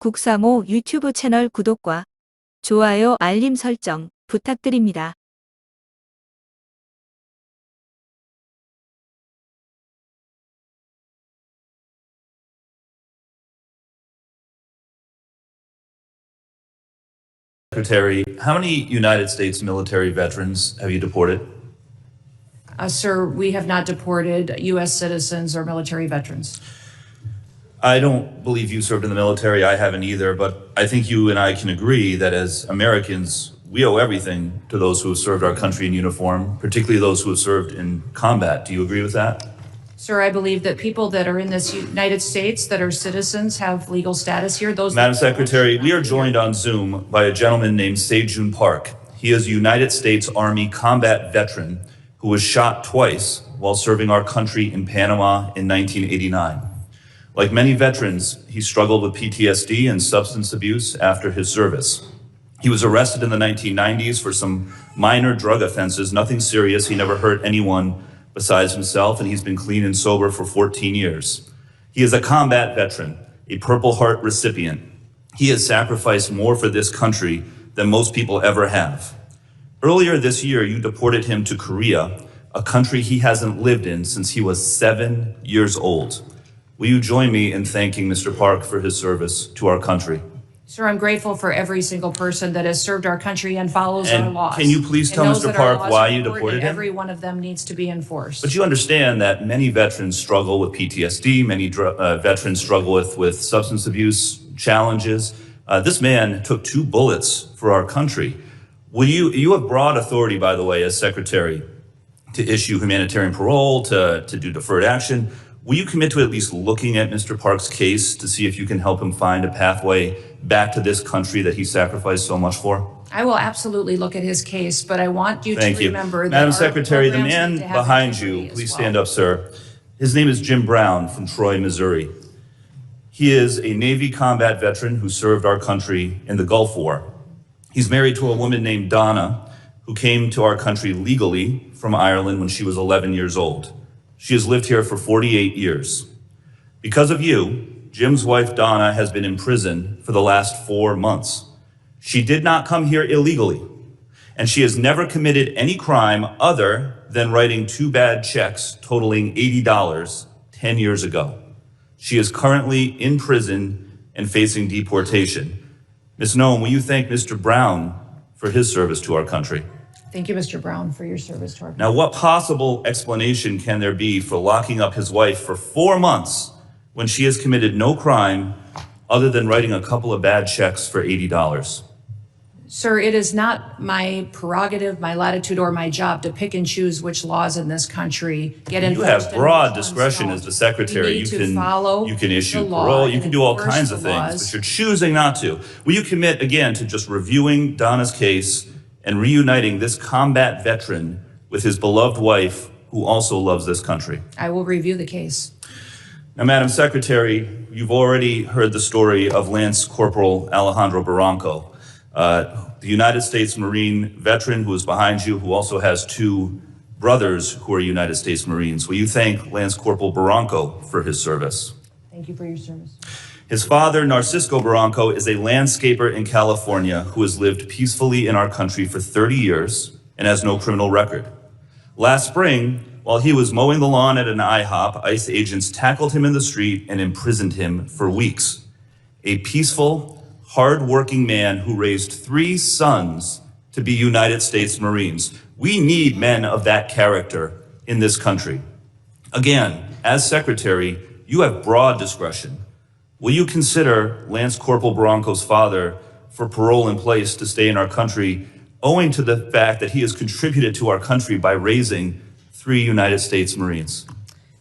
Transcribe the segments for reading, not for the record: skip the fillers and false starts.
국사모 유튜브 채널 구독과 좋아요, 알림 설정 부탁드립니다. Secretary, how many United States military veterans have you deported? Sir, we have not deported U.S. citizens or military veterans. I don't believe you served in the military. I haven't either, but I think you and I can agree that as Americans, we owe everything to those who have served our country in uniform, particularly those who have served in combat. Do you agree with that? Sir, I believe that people that are in this United States that are citizens have legal status here. Madam Secretary, we are joined on Zoom by a gentleman named Sejun Park. He is a United States Army combat veteran who was shot twice while serving our country in Panama in 1989. Like many veterans, he struggled with PTSD and substance abuse after his service. He was arrested in the 1990s for some minor drug offenses, nothing serious. He never hurt anyone besides himself, and he's been clean and sober for 14 years. He is a combat veteran, a Purple Heart recipient. He has sacrificed more for this country than most people ever have. Earlier this year, you deported him to Korea, a country he hasn't lived in since he was 7 years old. Will you join me in thanking Mr. Park for his service to our country? Sir, I'm grateful for every single person that has served our country and follows our laws. Can you please tell Mr. Park why you deported him? Every one of them needs to be enforced. But you understand that many veterans struggle with PTSD, many veterans struggle with substance abuse challenges. This man took 2 bullets for our country. You have broad authority, by the way, as Secretary, to issue humanitarian parole, to do deferred action. Will you commit to at least looking at Mr. Park's case to see if you can help him find a pathway back to this country that he sacrificed so much for? I will absolutely look at his case, but I want you to remember that Madam Secretary, the man behind you, please stand up, sir. His name is Jim Brown from Troy, Missouri. He is a Navy combat veteran who served our country in the Gulf War. He's married to a woman named Donna, who came to our country legally from Ireland when she was 11 years old. She has lived here for 48 years. Because of you, Jim's wife, Donna, has been in prison for the last 4 months. She did not come here illegally, and she has never committed any crime other than writing 2 bad checks totaling $80 10 years ago. She is currently in prison and facing deportation. Ms. Noem, will you thank Mr. Brown for his service to our country? Thank you, Mr. Brown, for your service to our country. Now, what possible explanation can there be for locking up his wife for 4 months when she has committed no crime other than writing a couple of bad checks for $80? Sir, it is not my prerogative, my latitude, or my job to pick and choose which laws in this country get enforced. You have broad discretion as the Secretary. You can issue parole, you can do all kinds of things, but you're choosing not to. Will you commit, again, to just reviewing Donna's case and reuniting this combat veteran with his beloved wife, who also loves this country? I will review the case. Now, Madam Secretary, you've already heard the story of Lance Corporal Alejandro Barranco, the United States Marine veteran who is behind you, who also has 2 brothers who are United States Marines. Will you thank Lance Corporal Barranco for his service? Thank you for your service. His father, Narcisso Barranco, is a landscaper in California who has lived peacefully in our country for 30 years and has no criminal record. Last spring, while he was mowing the lawn at an IHOP, ICE agents tackled him in the street and imprisoned him for weeks. A peaceful, hard-working man who raised 3 sons to be United States Marines. We need men of that character in this country. Again, as Secretary, you have broad discretion. Will you consider Lance Corporal Barranco's father for parole in place to stay in our country, owing to the fact that he has contributed to our country by raising 3 United States Marines?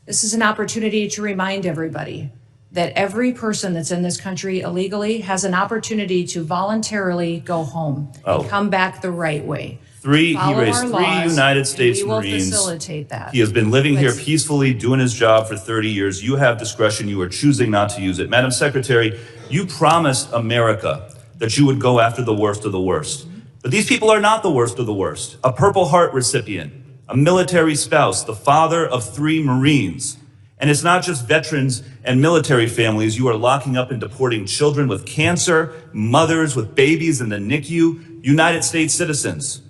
This is an opportunity to remind everybody that every person that's in this country illegally has an opportunity to voluntarily go home and come back the right way. He raised 3 United States Marines. We will facilitate that. He has been living here peacefully, doing his job for 30 years. You have discretion. You are choosing not to use it. Madam Secretary, you promised America that you would go after the worst of the worst. But these people are not the worst of the worst. A Purple Heart recipient, a military spouse, the father of 3 Marines, And it's not just veterans and military families. You are locking up and deporting children with cancer, mothers with babies in the NICU, United States citizens.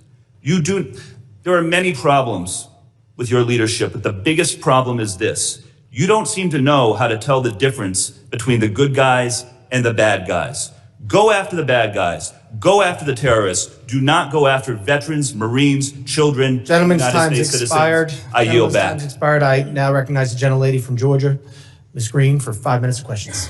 There are many problems with your leadership, but the biggest problem is this. You don't seem to know how to tell the difference between the good guys and the bad guys. Go after the bad guys. Go after the terrorists. Do not go after veterans, Marines, children, Gentlemen's United time's States expired. citizens. I yield back. Time's expired. I now recognize the gentlelady from Georgia, Ms. Green, for 5 minutes of questions.